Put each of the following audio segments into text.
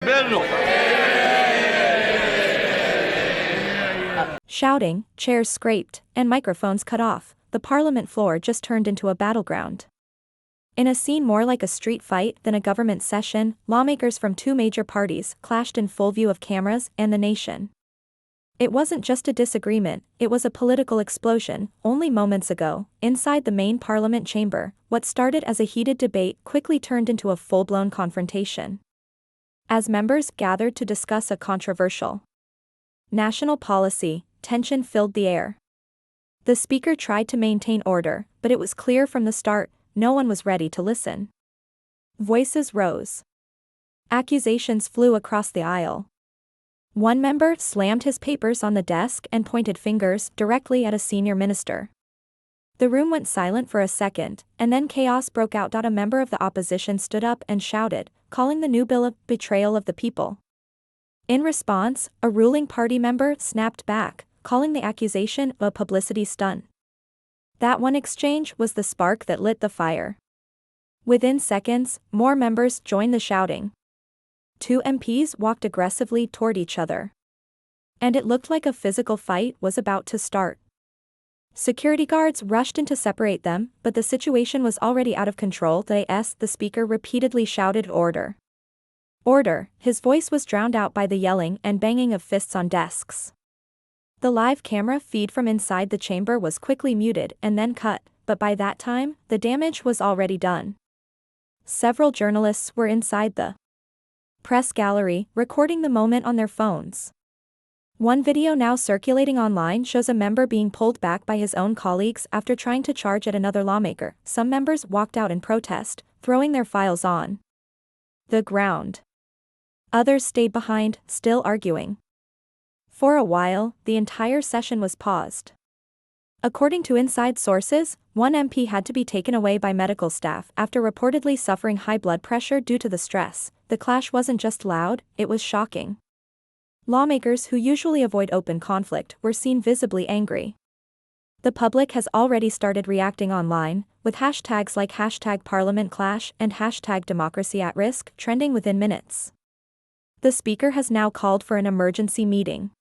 Bello. Shouting, chairs scraped, and microphones cut off, the parliament floor just turned into a battleground. In a scene more like a street fight than a government session, lawmakers from two major parties clashed in full view of cameras and the nation. It wasn't just a disagreement, it was a political explosion. Only moments ago, inside the main parliament chamber, what started as a heated debate quickly turned into a full-blown confrontation. As members gathered to discuss a controversial national policy, tension filled the air. The speaker tried to maintain order, but it was clear from the start, no one was ready to listen. Voices rose. Accusations flew across the aisle. One member slammed his papers on the desk and pointed fingers directly at a senior minister. The room went silent for a second, and then chaos broke out. A member of the opposition stood up and shouted, calling the new bill a betrayal of the people. In response, a ruling party member snapped back, calling the accusation a publicity stunt. That one exchange was the spark that lit the fire. Within seconds, more members joined the shouting. Two MPs walked aggressively toward each other. And it looked like a physical fight was about to start. Security guards rushed in to separate them, but the situation was already out of control. The speaker repeatedly shouted order. Order. His voice was drowned out by the yelling and banging of fists on desks. The live camera feed from inside the chamber was quickly muted and then cut, but by that time, the damage was already done. Several journalists were inside the press gallery, recording the moment on their phones. One video now circulating online shows a member being pulled back by his own colleagues after trying to charge at another lawmaker. Some members walked out in protest, throwing their files on the ground. Others stayed behind, still arguing. For a while, the entire session was paused. According to inside sources, one MP had to be taken away by medical staff after reportedly suffering high blood pressure due to the stress. The clash wasn't just loud, it was shocking. Lawmakers who usually avoid open conflict were seen visibly angry. The public has already started reacting online, with hashtags like #ParliamentClash and #DemocracyAtRisk trending within minutes. The speaker has now called for an emergency meeting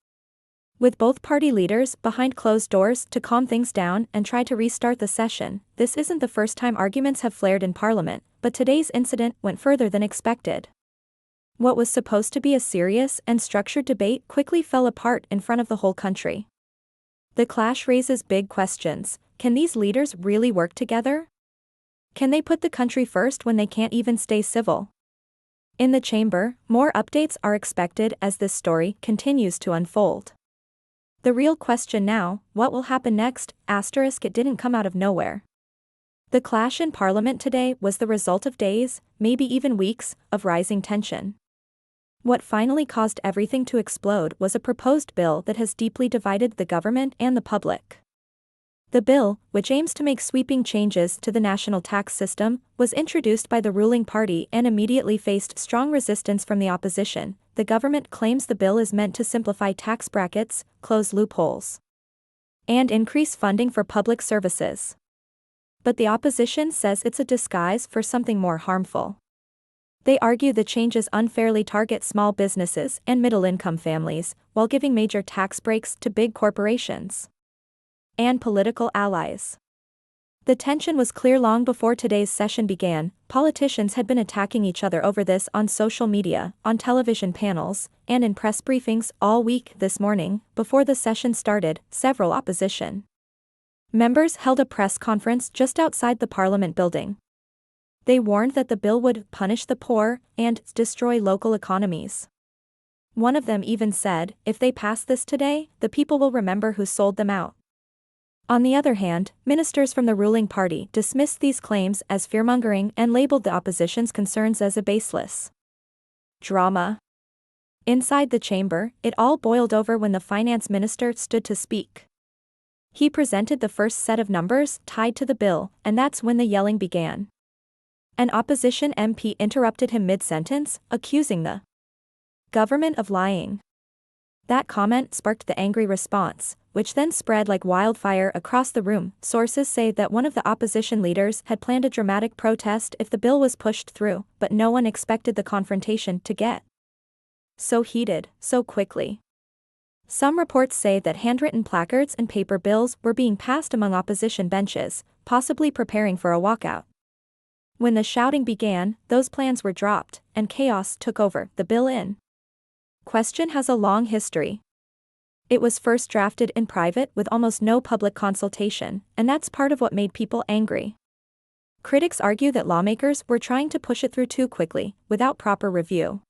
with both party leaders behind closed doors to calm things down and try to restart the session. This isn't the first time arguments have flared in Parliament, but today's incident went further than expected. What was supposed to be a serious and structured debate quickly fell apart in front of the whole country. The clash raises big questions. Can these leaders really work together? Can they put the country first when they can't even stay civil? In the chamber, more updates are expected as this story continues to unfold. The real question now, what will happen next? It didn't come out of nowhere. The clash in Parliament today was the result of days, maybe even weeks, of rising tension. What finally caused everything to explode was a proposed bill that has deeply divided the government and the public. The bill, which aims to make sweeping changes to the national tax system, was introduced by the ruling party and immediately faced strong resistance from the opposition. The government claims the bill is meant to simplify tax brackets, close loopholes, and increase funding for public services. But the opposition says it's a disguise for something more harmful. They argue the changes unfairly target small businesses and middle-income families, while giving major tax breaks to big corporations and political allies. The tension was clear long before today's session began. Politicians had been attacking each other over this on social media, on television panels, and in press briefings all week. This morning, before the session started, several opposition members held a press conference just outside the Parliament building. They warned that the bill would punish the poor and destroy local economies. One of them even said, if they pass this today, the people will remember who sold them out. On the other hand, ministers from the ruling party dismissed these claims as fearmongering and labeled the opposition's concerns as a baseless drama. Inside the chamber, it all boiled over when the finance minister stood to speak. He presented the first set of numbers tied to the bill, and that's when the yelling began. An opposition MP interrupted him mid-sentence, accusing the government of lying. That comment sparked the angry response, which then spread like wildfire across the room. Sources say that one of the opposition leaders had planned a dramatic protest if the bill was pushed through, but no one expected the confrontation to get So heated, so quickly. Some reports say that handwritten placards and paper bills were being passed among opposition benches, possibly preparing for a walkout. When the shouting began, those plans were dropped, and chaos took over. The bill in question has a long history. It was first drafted in private with almost no public consultation, and that's part of what made people angry. Critics argue that lawmakers were trying to push it through too quickly, without proper review.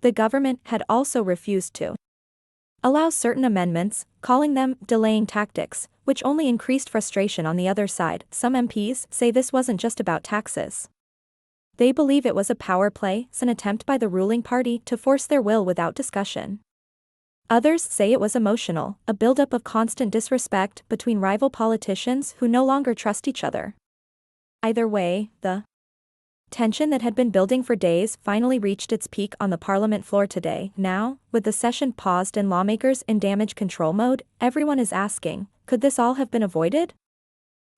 The government had also refused to allow certain amendments, calling them delaying tactics, which only increased frustration on the other side. Some MPs say this wasn't just about taxes. They believe it was a power play, an attempt by the ruling party to force their will without discussion. Others say it was emotional, a buildup of constant disrespect between rival politicians who no longer trust each other. Either way, the tension that had been building for days finally reached its peak on the parliament floor today. Now, with the session paused and lawmakers in damage control mode, everyone is asking, could this all have been avoided?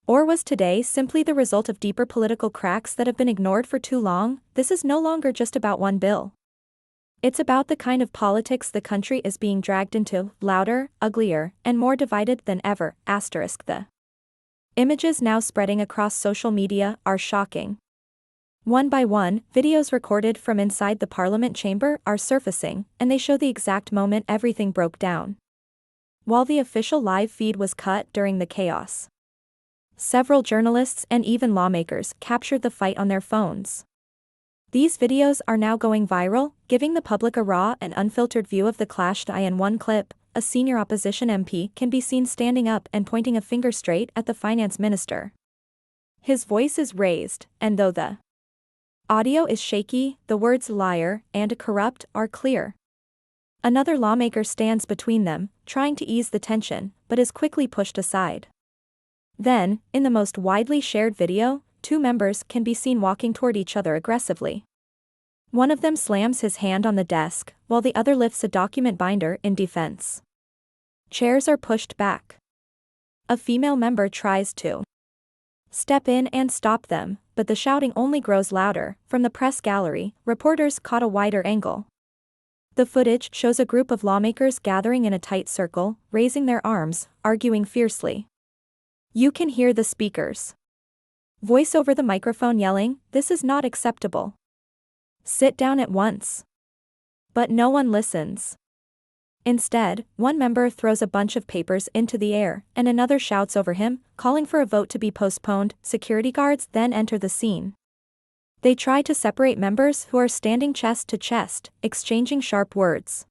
Or was today simply the result of deeper political cracks that have been ignored for too long? This is no longer just about one bill. It's about the kind of politics the country is being dragged into, louder, uglier, and more divided than ever. The images now spreading across social media are shocking. One by one, videos recorded from inside the parliament chamber are surfacing, and they show the exact moment everything broke down. While the official live feed was cut during the chaos, several journalists and even lawmakers captured the fight on their phones. These videos are now going viral, giving the public a raw and unfiltered view of the clash. In one clip, a senior opposition MP can be seen standing up and pointing a finger straight at the finance minister. His voice is raised, and though the audio is shaky, the words liar and corrupt are clear. Another lawmaker stands between them, trying to ease the tension, but is quickly pushed aside. Then, in the most widely shared video, two members can be seen walking toward each other aggressively. One of them slams his hand on the desk, while the other lifts a document binder in defense. Chairs are pushed back. A female member tries to step in and stop them, but the shouting only grows louder. From the press gallery, reporters caught a wider angle. The footage shows a group of lawmakers gathering in a tight circle, raising their arms, arguing fiercely. You can hear the speakers voice over the microphone yelling, "This is not acceptable. Sit down at once." But no one listens. Instead, one member throws a bunch of papers into the air, and another shouts over him, calling for a vote to be postponed. Security guards then enter the scene. They try to separate members who are standing chest to chest, exchanging sharp words.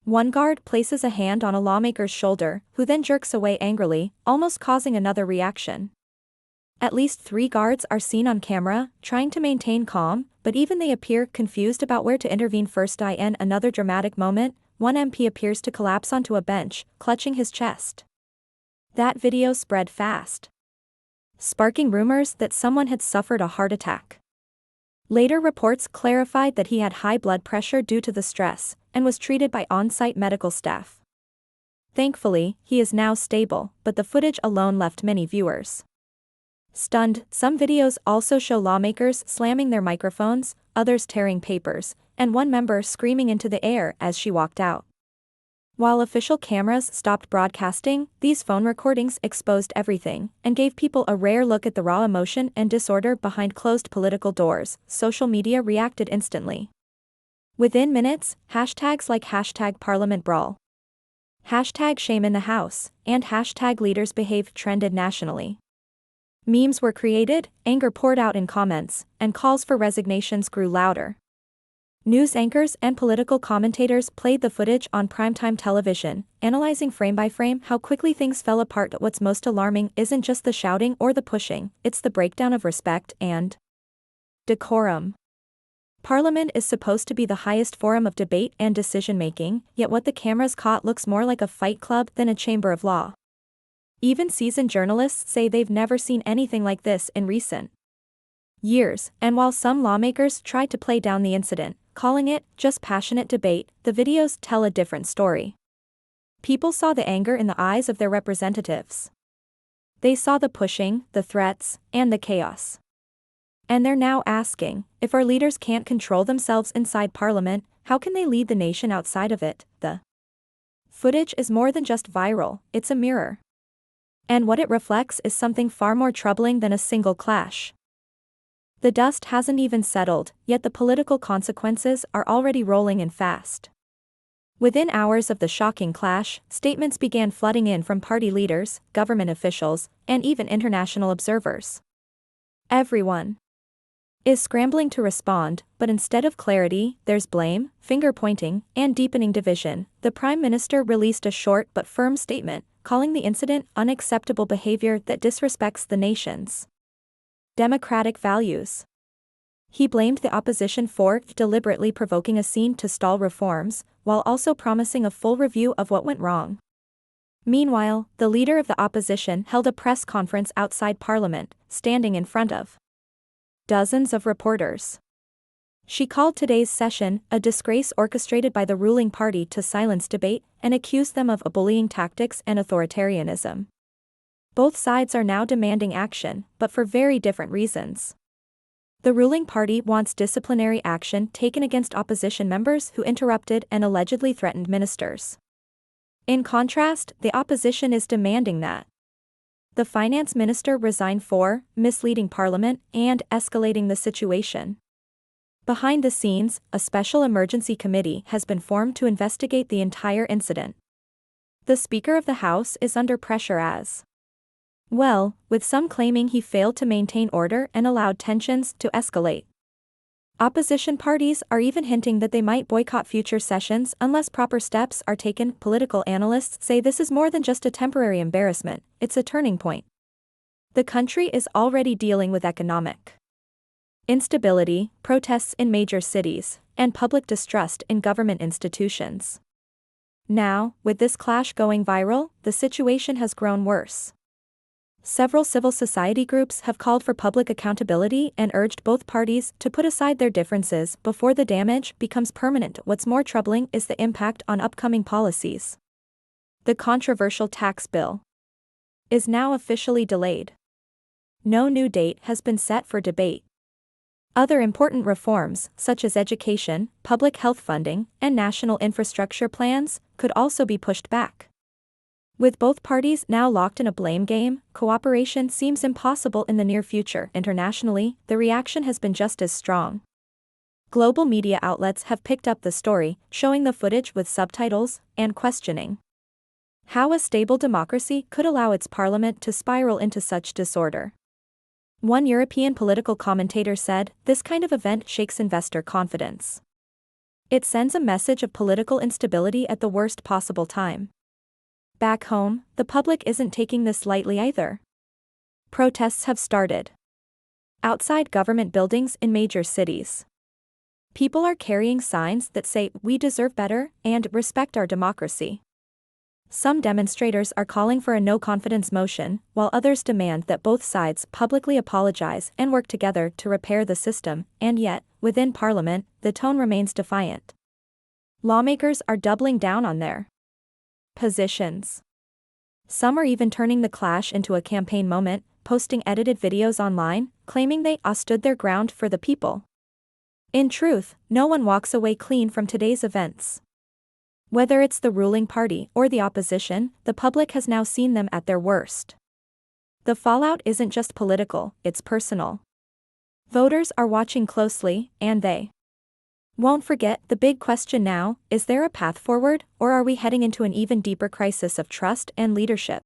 One guard places a hand on a lawmaker's shoulder, who then jerks away angrily, almost causing another reaction. At least 3 guards are seen on camera, trying to maintain calm, but even they appear confused about where to intervene first. In another dramatic moment, one MP appears to collapse onto a bench, clutching his chest. That video spread fast, sparking rumors that someone had suffered a heart attack. Later reports clarified that he had high blood pressure due to the stress, and was treated by on-site medical staff. Thankfully, he is now stable, but the footage alone left many viewers stunned. Some videos also show lawmakers slamming their microphones, others tearing papers, and one member screaming into the air as she walked out. While official cameras stopped broadcasting, these phone recordings exposed everything, and gave people a rare look at the raw emotion and disorder behind closed political doors. Social media reacted instantly. Within minutes, hashtags like #ParlamentBrawl, #ShameInTheHouse, and #LeadersBehave trended nationally. Memes were created, anger poured out in comments, and calls for resignations grew louder. News anchors and political commentators played the footage on primetime television, analyzing frame by frame how quickly things fell apart. What's most alarming isn't just the shouting or the pushing, it's the breakdown of respect and decorum. Parliament is supposed to be the highest forum of debate and decision-making, yet what the cameras caught looks more like a fight club than a chamber of law. Even seasoned journalists say they've never seen anything like this in recent years, and while some lawmakers tried to play down the incident, calling it just passionate debate, the videos tell a different story. People saw the anger in the eyes of their representatives. They saw the pushing, the threats, and the chaos. And they're now asking, if our leaders can't control themselves inside Parliament, how can they lead the nation outside of it? The footage is more than just viral, it's a mirror. And what it reflects is something far more troubling than a single clash. The dust hasn't even settled, yet the political consequences are already rolling in fast. Within hours of the shocking clash, statements began flooding in from party leaders, government officials, and even international observers. Everyone is scrambling to respond, but instead of clarity, there's blame, finger-pointing, and deepening division. The Prime Minister released a short but firm statement, calling the incident unacceptable behavior that disrespects the nation's democratic values. He blamed the opposition for deliberately provoking a scene to stall reforms, while also promising a full review of what went wrong. Meanwhile, the leader of the opposition held a press conference outside Parliament, standing in front of dozens of reporters. She called today's session a disgrace orchestrated by the ruling party to silence debate and accused them of bullying tactics and authoritarianism. Both sides are now demanding action, but for very different reasons. The ruling party wants disciplinary action taken against opposition members who interrupted and allegedly threatened ministers. In contrast, the opposition is demanding that the finance minister resign for misleading Parliament and escalating the situation. Behind the scenes, a special emergency committee has been formed to investigate the entire incident. The Speaker of the House is under pressure as well, with some claiming he failed to maintain order and allowed tensions to escalate. Opposition parties are even hinting that they might boycott future sessions unless proper steps are taken. Political analysts say this is more than just a temporary embarrassment, it's a turning point. The country is already dealing with economic instability, protests in major cities, and public distrust in government institutions. Now, with this clash going viral, the situation has grown worse. Several civil society groups have called for public accountability and urged both parties to put aside their differences before the damage becomes permanent. What's more troubling is the impact on upcoming policies. The controversial tax bill is now officially delayed. No new date has been set for debate. Other important reforms, such as education, public health funding, and national infrastructure plans, could also be pushed back. With both parties now locked in a blame game, cooperation seems impossible in the near future. Internationally, the reaction has been just as strong. Global media outlets have picked up the story, showing the footage with subtitles and questioning how a stable democracy could allow its parliament to spiral into such disorder. One European political commentator said, "This kind of event shakes investor confidence. It sends a message of political instability at the worst possible time." Back home, the public isn't taking this lightly either. Protests have started outside government buildings in major cities. People are carrying signs that say, "We deserve better," and "Respect our democracy." Some demonstrators are calling for a no-confidence motion, while others demand that both sides publicly apologize and work together to repair the system, and yet, within Parliament, the tone remains defiant. Lawmakers are doubling down on their positions. Some are even turning the clash into a campaign moment, posting edited videos online, claiming they stood their ground for the people. In truth, no one walks away clean from today's events. Whether it's the ruling party or the opposition, the public has now seen them at their worst. The fallout isn't just political, it's personal. Voters are watching closely, and they won't forget. The big question now, is there a path forward, or are we heading into an even deeper crisis of trust and leadership?